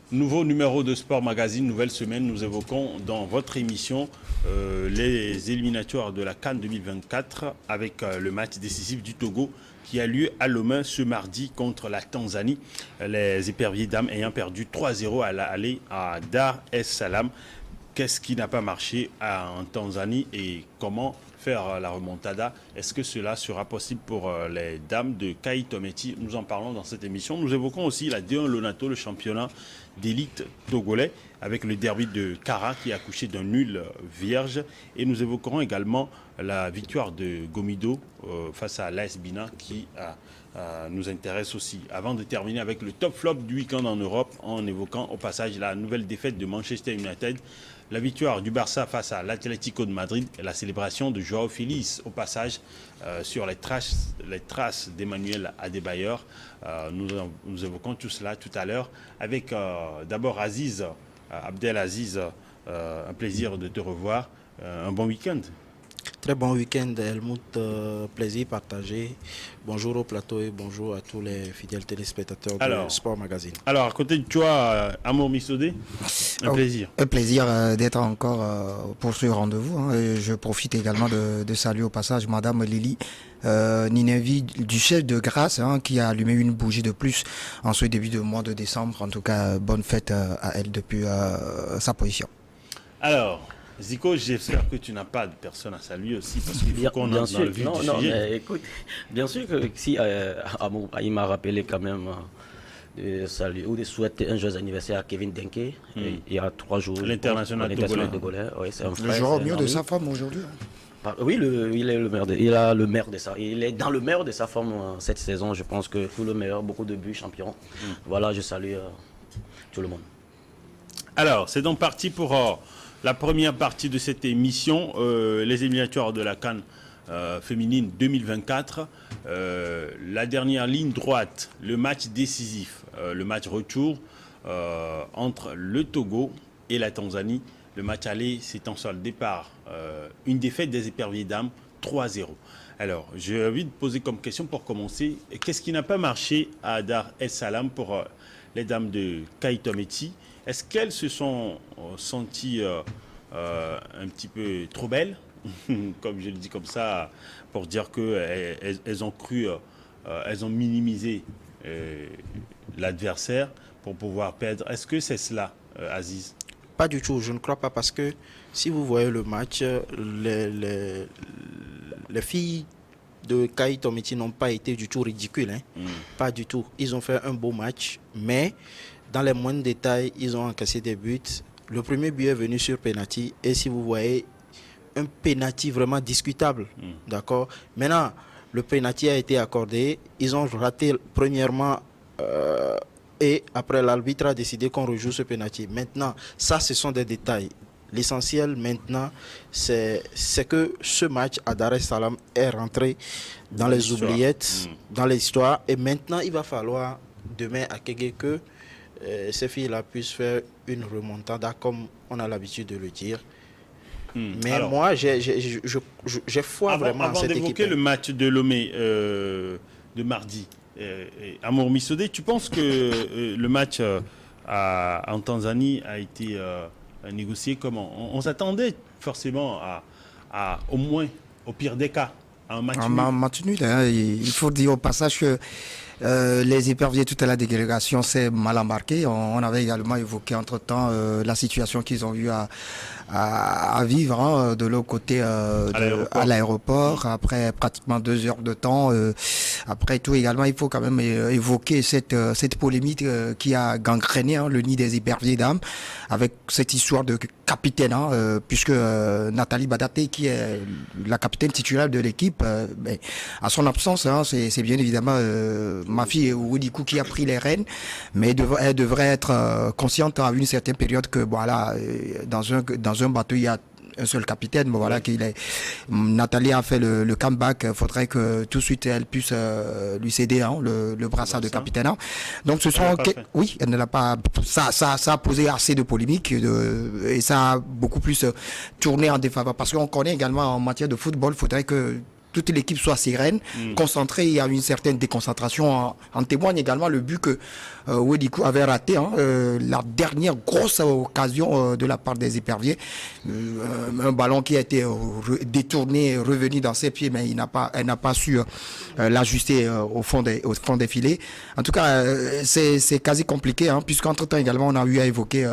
Nouveau numéro de Sport Magazine, nouvelle semaine. Nous évoquons dans votre émission les éliminatoires de la CAN 2024 avec le match décisif du Togo qui a lieu à Lomé ce mardi contre la Tanzanie. Les éperviers dames ayant perdu 3-0 à l'aller à Dar es Salaam. Qu'est-ce qui n'a pas marché en Tanzanie et comment faire la remontada? Est-ce que cela sera possible pour les dames de Kaïtometi? Nous en parlons dans cette émission. Nous évoquons aussi la D1 Lonato, le championnat d'élite togolais, avec le derby de Kara qui a accouché d'un nul vierge. Et nous évoquerons également la victoire de Gomido face à l'AS Bina qui nous intéresse aussi. Avant de terminer avec le top flop du week-end en Europe, en évoquant au passage la nouvelle défaite de Manchester United, la victoire du Barça face à l'Atlético de Madrid et la célébration de Joao Félix au passage sur les traces d'Emmanuel Adebayor. Nous évoquons tout cela tout à l'heure avec d'abord Aziz, Abdelaziz, un plaisir de te revoir. Un bon week-end. Très bon week-end, Helmut. Plaisir partagé. Bonjour au plateau et bonjour à tous les fidèles téléspectateurs de Sport Magazine. Alors, à côté de toi, Amour Missodé, un plaisir. Un plaisir d'être encore pour ce rendez-vous. Hein. Et je profite également de saluer au passage Madame Lily Ninevi du chef de Grasse qui a allumé une bougie de plus en ce début de mois de décembre. En tout cas, bonne fête à elle depuis sa position. Alors, Zico, j'espère que tu n'as pas de personne à saluer aussi, parce qu'il faut qu'on entre dans le vif du sujet. Mais écoute, bien sûr que si Amour, il m'a rappelé quand même de saluer ou de souhaiter un joyeux anniversaire à Kevin Denke, il y a 3 jours. L'international togolais. Oui, c'est un frère. Le joueur mieux de sa forme aujourd'hui. Oui, il est le maire il est dans le meilleur de sa forme cette saison. Je pense que tout le meilleur, beaucoup de buts, champion. Voilà, je salue tout le monde. Alors, c'est donc parti pour la première partie de cette émission, les éliminatoires de la CAN féminine 2024. La dernière ligne droite, le match décisif, le match retour entre le Togo et la Tanzanie. Le match aller s'étant soldé par une défaite des éperviers dames 3-0. Alors, j'ai envie de poser comme question pour commencer, qu'est-ce qui n'a pas marché à Dar es Salaam pour les dames de Kaïtometi? Est-ce qu'elles se sont senties un petit peu trop belles, comme je le dis comme ça, pour dire qu'elles ont cru, elles ont minimisé l'adversaire pour pouvoir perdre? Est-ce que c'est cela, Aziz? Pas du tout, je ne crois pas, parce que si vous voyez le match, les filles de Kaïtometi n'ont pas été du tout ridicules. Pas du tout. Ils ont fait un beau match, mais dans les moindres détails, ils ont encaissé des buts. Le premier but est venu sur penalty, et si vous voyez, un penalty vraiment discutable. D'accord. Maintenant, le penalty a été accordé. Ils ont raté premièrement et après l'arbitre a décidé qu'on rejoue ce penalty. Maintenant, ça, ce sont des détails. L'essentiel maintenant, c'est que ce match à Dar es Salaam est rentré dans les oubliettes, dans l'histoire. Et maintenant, il va falloir demain à Kégué que ces filles-là puissent faire une remontada comme on a l'habitude de le dire. Mais alors, moi, j'ai foi vraiment à cette équipe. Avant d'évoquer le match de Lomé de mardi, Amour Missodé, tu penses que le match en Tanzanie a été négocié comment? On s'attendait forcément à au moins, au pire des cas, à un match nul. Un match nul, hein. Il faut dire au passage que les éperviers, toute la délégation s'est mal embarquée. On avait également évoqué entre-temps la situation qu'ils ont eu à vivre de l'autre côté à l'aéroport, après pratiquement 2 heures de temps. Après tout également, il faut quand même évoquer cette polémique qui a gangréné le nid des éperviers dames, avec cette histoire de capitaine, puisque Nathalie Badaté, qui est la capitaine titulaire de l'équipe, à son absence, c'est bien évidemment ma fille Oudikou qui a pris les rênes, mais elle devrait être consciente à une certaine période que voilà, dans un bateau il y a un seul capitaine, mais voilà qu'il est. Nathalie a fait le comeback. Il faudrait que tout de suite elle puisse lui céder le brassard de capitaine. Donc ce sont oui, elle ne l'a pas. Ça a posé assez de polémiques et ça a beaucoup plus tourné en défaveur, parce qu'on connaît également en matière de football. Il faudrait que toute l'équipe soit sereine, concentrée. Il y a une certaine déconcentration. En témoigne également le but que Wedikou avait raté, la dernière grosse occasion de la part des Éperviers. Un ballon qui a été détourné, revenu dans ses pieds, mais elle n'a pas su l'ajuster au fond des filets. En tout cas, c'est quasi compliqué, puisqu'entre-temps également, on a eu à évoquer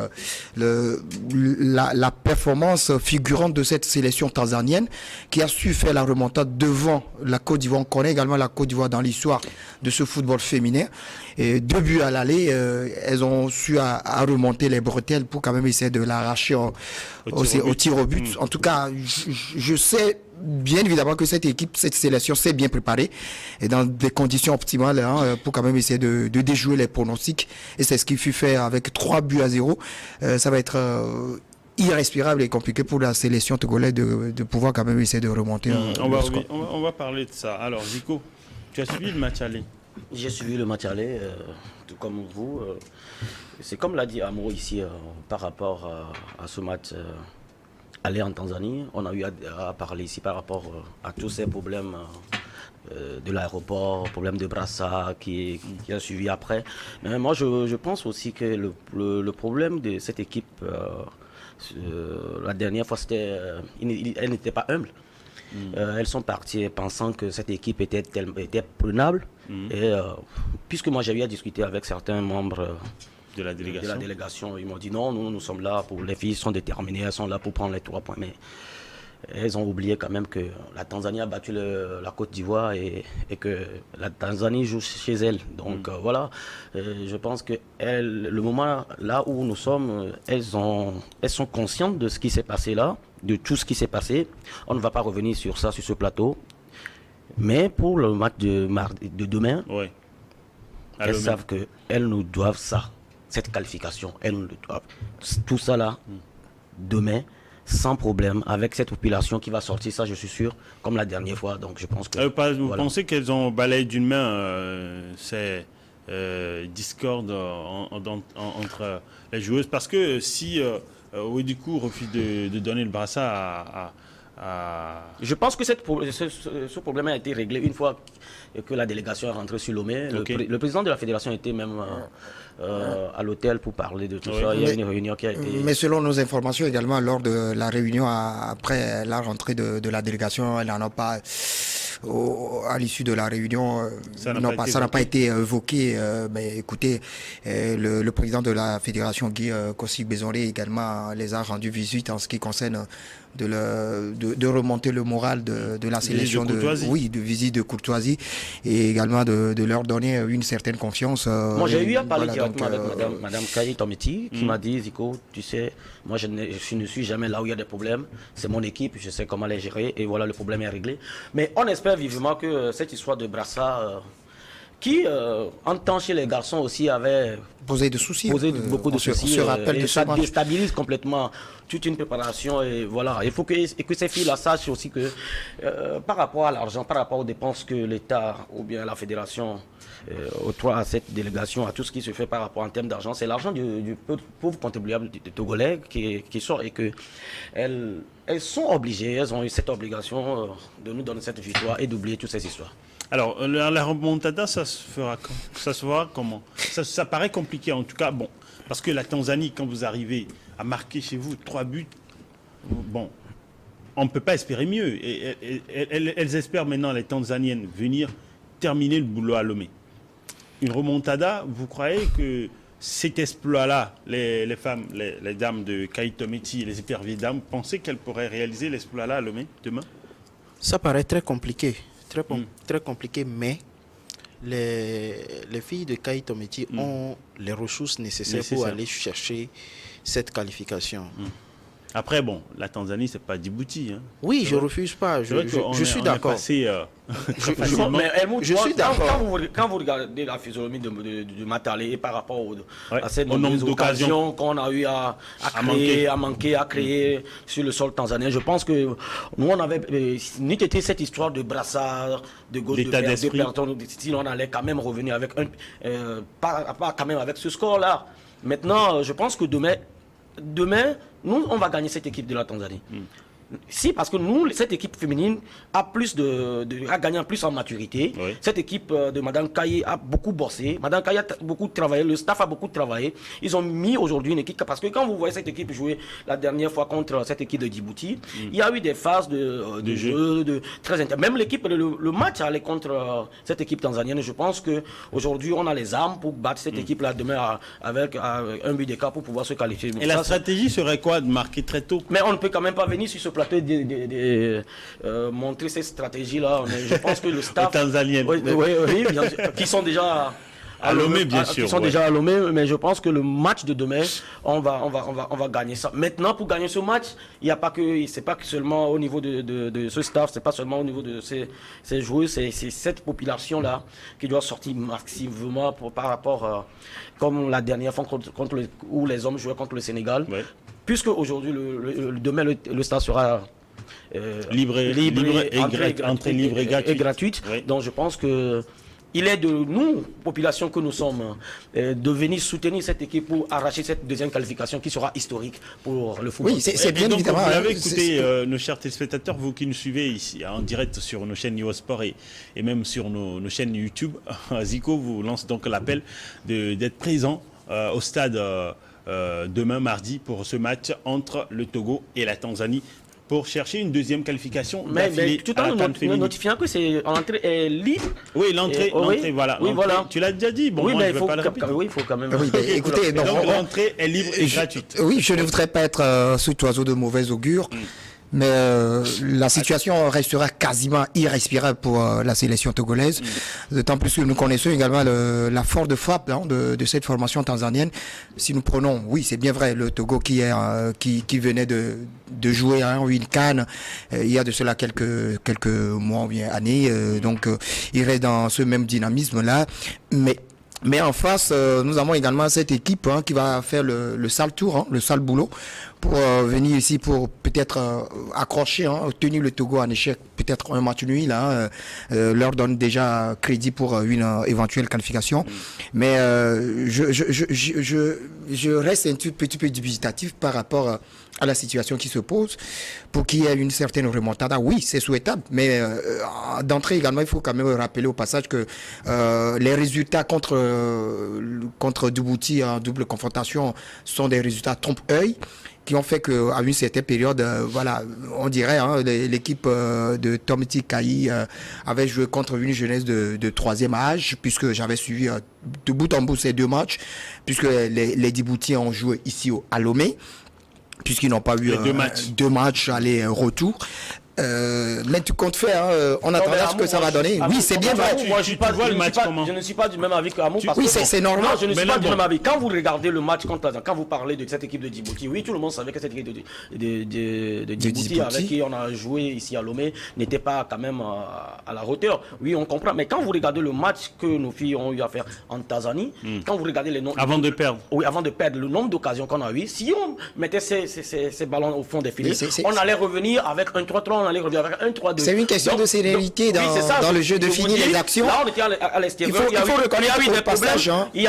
la performance figurante de cette sélection tanzanienne qui a su faire la remontade devant la Côte d'Ivoire. On connaît également la Côte d'Ivoire dans l'histoire de ce football féminin. Et 2 buts à l'aller, elles ont su à remonter les bretelles pour quand même essayer de l'arracher au tir au but. En tout cas, je sais bien évidemment que cette équipe, cette sélection s'est bien préparée et dans des conditions optimales pour quand même essayer de déjouer les pronostics. Et c'est ce qui fut fait avec 3-0. Ça va être irrespirable et compliqué pour la sélection togolaise de pouvoir quand même essayer de remonter. On va parler de ça. Alors, Zico, tu as suivi le match aller? J'ai suivi le match aller, tout comme vous. C'est comme l'a dit Amo ici par rapport à ce match aller en Tanzanie. On a eu à parler ici par rapport à tous ces problèmes de l'aéroport, problème de brassard qui a suivi après. Mais moi, je pense aussi que le problème de cette équipe, la dernière fois, elle n'était pas humble. Elles sont parties pensant que cette équipe était prenable. Et puisque moi j'ai eu à discuter avec certains membres de la délégation, ils m'ont dit non, nous sommes là pour les filles, sont déterminées, elles sont là pour prendre les 3 points. Mais elles ont oublié quand même que la Tanzanie a battu la Côte d'Ivoire et que la Tanzanie joue chez elle. Donc voilà, je pense que le moment là où nous sommes, elles sont conscientes de ce qui s'est passé là, de tout ce qui s'est passé. On ne va pas revenir sur ça, sur ce plateau. Mais pour le match de demain, ouais. Elles savent qu'elles nous doivent ça, cette qualification. Elles nous doivent tout ça là, demain, sans problème, avec cette population qui va sortir, ça je suis sûr, comme la dernière fois. Donc je pense que... Vous pensez qu'elles ont balayé d'une main ces discordes entre les joueuses? Parce que si Wedikou refuse de donner le brassard Je pense que ce problème a été réglé une fois que la délégation est rentrée sur Lomé. Okay. Le président de la fédération était même à l'hôtel pour parler de tout ça. Il y a une réunion qui a été... Mais selon nos informations également, lors de la réunion après la rentrée de la délégation, elle n'en a pas... à l'issue de la réunion, ça n'a pas été évoqué. Mais écoutez, le président de la fédération, Guy Kossi-Bézonré, également les a rendu visite en ce qui concerne de remonter le moral de la sélection, de visite de courtoisie, et également de leur donner une certaine confiance. Moi, j'ai eu à parler directement avec Madame Kaye Tometi, qui m'a dit, Zico, tu sais, moi je ne suis jamais là où il y a des problèmes. C'est mon équipe, je sais comment les gérer, et voilà, le problème est réglé. Mais on espère vivement que cette histoire de brassard, qui en temps chez les garçons aussi avait posé de soucis, beaucoup de soucis, se rappelle de ça déstabilise complètement toute une préparation. Et voilà, il faut que ces filles-là sachent aussi que par rapport à l'argent, par rapport aux dépenses que l'État ou bien la fédération octroie à cette délégation, à tout ce qui se fait par rapport en termes d'argent, c'est l'argent du pauvre contribuable du Togolais qui sort, et que elles sont obligées, elles ont eu cette obligation de nous donner cette victoire et d'oublier toutes ces histoires. Alors, la remontada, ça se fera comment? Ça paraît compliqué, en tout cas, bon. Parce que la Tanzanie, quand vous arrivez à marquer chez vous 3 buts, bon, on ne peut pas espérer mieux. Et elles espèrent maintenant, les Tanzaniennes, venir terminer le boulot à Lomé. Une remontada, vous croyez que cet exploit-là, les femmes, les dames de Kaye Tometi, les éperviers dames, pensez qu'elles pourraient réaliser l'exploit-là à Lomé demain? Ça paraît très compliqué. Très compliqué, mais les filles de Kaye Tometi ont les ressources nécessaires pour aller chercher cette qualification. Après, bon, la Tanzanie, c'est pas Djibouti. Hein. Oui, je refuse pas. Je suis d'accord. Mais je suis d'accord. Quand vous regardez la physionomie de Matalé par rapport à cette nombre d'occasions qu'on a eu à créer sur le sol tanzanien, je pense que nous, on avait ni été cette histoire de brassard, de gauche, de personnes, sinon on allait quand même revenir avec pas quand même avec ce score-là. Maintenant, je pense que demain, nous, on va gagner cette équipe de la Tanzanie. Si, parce que nous, cette équipe féminine a gagné plus en maturité. Oui. Cette équipe de Madame Kaye a beaucoup bossé. Madame Kaye a beaucoup travaillé, le staff a beaucoup travaillé. Ils ont mis aujourd'hui une équipe, parce que quand vous voyez cette équipe jouer la dernière fois contre cette équipe de Djibouti, il y a eu des phases de jeu très intenses. Même l'équipe, le match allait contre cette équipe tanzanienne. Je pense qu'aujourd'hui, on a les armes pour battre cette équipe-là demain avec un but d'écart pour pouvoir se qualifier. Et la stratégie serait quoi? De marquer très tôt? Mais on ne peut quand même pas venir sur ce plateau montrer cette stratégie-là. Je pense que le staff... Tanzanienne. Oui, bien sûr, qui sont déjà... À Lomé, bien sûr. Qui sont déjà à Lomé, mais je pense que le match de demain, on va gagner ça. Maintenant, pour gagner ce match, il n'y a pas que, c'est pas que seulement au niveau de ce staff, c'est pas seulement au niveau de ces joueurs, c'est cette population-là qui doit sortir massivement par rapport, comme la dernière fois où les hommes jouaient contre le Sénégal. Ouais. Puisque aujourd'hui, demain, le stade sera entrée libre et gratuite. Oui. Donc je pense que il est de nous, population que nous sommes, de venir soutenir cette équipe pour arracher cette deuxième qualification qui sera historique pour le football. Oui, c'est bien donc, évidemment. Vous l'avez écouté, nos chers téléspectateurs, vous qui nous suivez ici en direct sur nos chaînes Sport et même sur nos chaînes YouTube, Zico vous lance donc l'appel d'être présent au stade demain mardi pour ce match entre le Togo et la Tanzanie, pour chercher une deuxième qualification. Mais tout en nous notifiant que l'entrée est libre. Oui, l'entrée, voilà. Oui, voilà. Tu l'as déjà dit. Bon, oui, moi, mais je vais pas le répéter. Oui, il faut quand même. Oui, écoutez, donc l'entrée est libre et gratuite. Oui, je ne voudrais pas être sous oiseau de mauvais augure. Mais la situation restera quasiment irrespirable pour la sélection togolaise. D'autant plus que nous connaissons également la force de frappe de cette formation tanzanienne. Si nous prenons, oui, c'est bien vrai, le Togo qui venait de jouer une CAN il y a de cela quelques mois ou bien années. Donc, il reste dans ce même dynamisme-là. Mais en face, nous avons également cette équipe qui va faire le sale tour, le sale boulot, pour venir ici pour peut-être accrocher, tenir le Togo en échec, peut-être un match nul, leur donne déjà crédit pour une éventuelle qualification. Mais je reste un petit peu dubitatif par rapport à la situation qui se pose pour qu'il y ait une certaine remontada. Oui, c'est souhaitable, mais d'entrée également, il faut quand même rappeler au passage que les résultats contre Djibouti en double confrontation sont des résultats trompe-œil qui ont fait qu'à une certaine période, on dirait, l'équipe de Tomiti Kayi avait joué contre une jeunesse de troisième âge, puisque j'avais suivi de bout en bout ces deux matchs, puisque les Djiboutiens ont joué ici à Lomé, puisqu'ils n'ont pas eu deux matchs aller-retour. Mais tu comptes faire, on attendra ce que ça va donner. Oui, c'est bien vrai. Moi, je ne suis pas du même avis qu'Amou. Oui, c'est normal. Non, je ne suis pas du même avis. Quand vous regardez le match quand vous parlez de cette équipe de Djibouti, oui, tout le monde savait que cette équipe de Djibouti avec qui on a joué ici à Lomé n'était pas quand même à la hauteur. Oui, on comprend. Mais quand vous regardez le match que nos filles ont eu à faire en Tanzanie, quand vous regardez les nombres... Avant de perdre. Oui, avant de perdre, le nombre d'occasions qu'on a eu, si on mettait ces ballons au fond des filets, on allait revenir avec un 3-3, on allait revenir avec un 3-2. C'est une question de sérénité dans le jeu, de finir les actions. Là, on était à l'extérieur. Il faut reconnaître le passage. Il y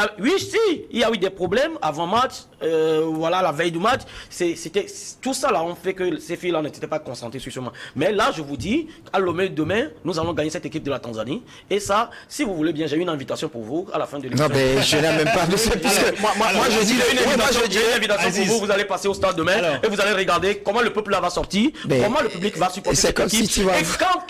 a eu des problèmes avant match, la veille du match. C'était tout ça là, on fait que ces filles-là n'étaient pas concentrées sur ce match. Mais là, je vous dis, à Lomé demain, nous allons gagner cette équipe de la Tanzanie. Et ça, si vous voulez bien, j'ai une invitation pour vous à la fin de l'émission. Non, mais je n'ai même pas de cette moi, je dis une invitation pour vous. Vous allez passer au stade demain et vous allez regarder comment le peuple là va sortir, comment le public va supporter cette équipe.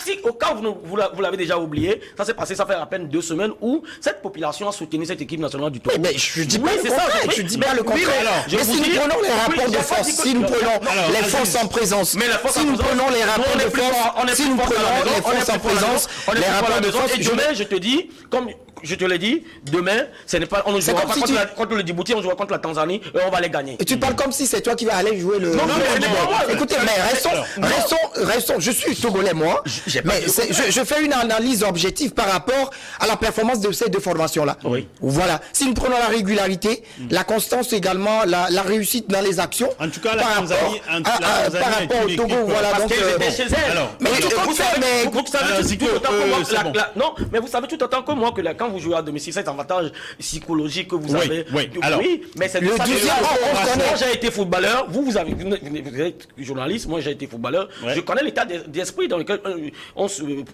Et quand vous l'avez déjà oublié, ça s'est passé, ça fait à peine 2 semaines où cette population a soutenu cette équipe nationale du Togo. Mais je dis pas le contraire. Je dis bien le contraire. Mais si nous prenons les rapports de force, si nous prenons les forces en présence, si nous prenons les rapports de force, si nous prenons les forces en présence, les rapports de force. Et demain, je te dis, comme je te l'ai dit, demain, on ne jouera pas contre le Djibouti, on jouera contre la Tanzanie et on va les gagner. Et tu parles comme si c'est toi qui vas aller jouer le... Non, mais écoutez, mais restons, je suis togolais moi, mais je fais une analyse objective par rapport à la performance de ces deux formations-là. Oui. Voilà. Si nous prenons la régularité, la constance également, la réussite dans les actions. En tout cas, la Tanzanie par rapport au Togo, voilà. Parce qu'elle était chez elle. Mais tout compte fait, mais... Vous savez tout autant que moi... Non, mais vous savez tout autant que moi que quand vous jouez à domicile, c'est un avantage psychologique que vous avez. Oui, alors, oui, mais c'est le ça que deuxième, moi j'ai été footballeur, vous êtes journaliste, moi j'ai été footballeur. Ouais. Je connais l'état d'esprit dans lequel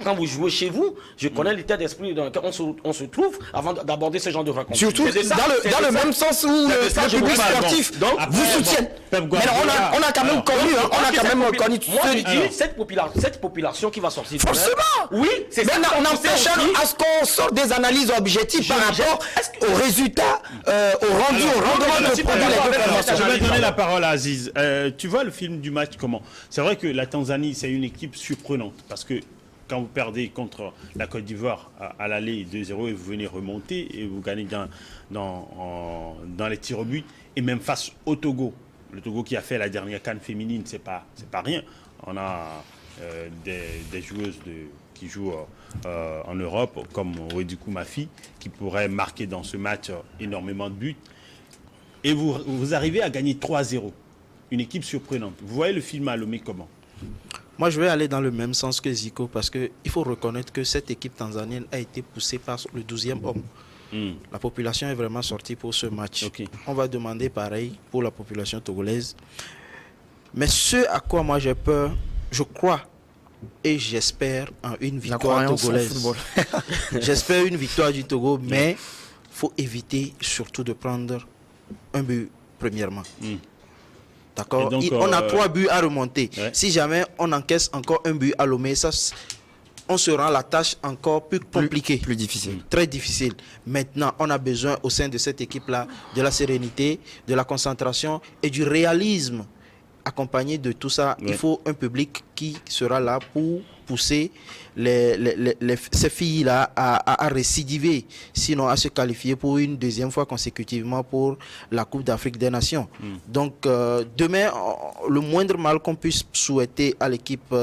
quand vous jouez chez vous, je connais l'état d'esprit dans lequel on se trouve avant d'aborder ce genre de rencontre. Surtout C'est de ça- c'est dans de le ça- même sens où c'est de ça le que je public vous parle. sportif Donc, vous après, soutient. Pep Mais Guardiola, on a quand même connu, on a quand même connu cette population qui va sortir. demain, Forcément. Oui, c'est ça. On qu'on sait empêche aussi. à ce qu'on sorte des analyses objectives par rapport aux résultats, au rendu, au rendement de produits des deux formations. Je vais donner la parole à Aziz. Tu vois le film du match comment? C'est vrai que la Tanzanie, c'est une équipe surprenante parce que quand vous perdez contre la Côte d'Ivoire à l'aller 2-0 et vous venez remonter et vous gagnez dans les tirs au but et même face au Togo. Le Togo qui a fait la dernière CAN féminine, c'est pas rien. On a des joueuses qui jouent en Europe, comme Wediko Mafi, qui pourrait marquer dans ce match énormément de buts. Et vous arrivez à gagner 3-0. Une équipe surprenante. Vous voyez le film à Lomé comment? Moi, je vais aller dans le même sens que Zico parce qu'il faut reconnaître que cette équipe tanzanienne a été poussée par le 12e homme. La population est vraiment sortie pour ce match. Okay. On va demander pareil pour la population togolaise. Mais ce à quoi moi j'ai peur, je crois et j'espère en une victoire togolaise. J'espère une victoire du Togo, mais il faut éviter surtout de prendre un but premièrement. D'accord. Donc, on a 3 buts à remonter. Ouais. Si jamais on encaisse encore un but à Lomé, on se rend la tâche encore plus compliquée. Plus difficile. Très difficile. Maintenant, on a besoin au sein de cette équipe-là de la sérénité, de la concentration et du réalisme. Accompagné de tout ça, Ouais. il faut un public qui sera là pour pousser ces filles-là à récidiver, sinon à se qualifier pour une deuxième fois consécutivement pour la Coupe d'Afrique des Nations. Donc, demain, le moindre mal qu'on puisse souhaiter à l'équipe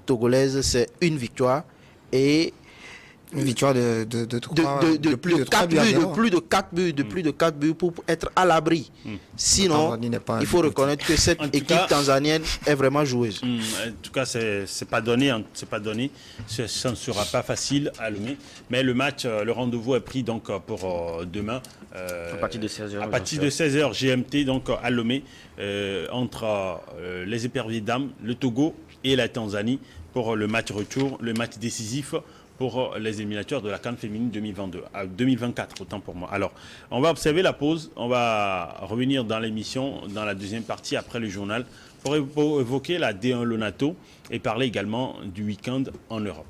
togolaise, c'est une victoire et Une victoire de plus de 4 buts à 0. de plus de 4 buts pour être à l'abri. Sinon, Tanzanie n'est pas il faut reconnaître que cette En tout équipe cas, tanzanienne est vraiment joueuse. En tout cas, c'est pas donné, hein, c'est pas donné. Ça ne sera pas facile à Lomé. Mais le match, le rendez-vous est pris donc pour demain. À partir de 16h. À partir de 16h GMT, donc à Lomé, entre les éperviers dames, le Togo et la Tanzanie pour le match retour, le match décisif pour les éliminatoires de la CAN féminine 2024, autant pour moi. Alors, on va observer la pause, on va revenir dans l'émission, dans la deuxième partie, après le journal, pour évoquer la D1 Lonato et parler également du week-end en Europe.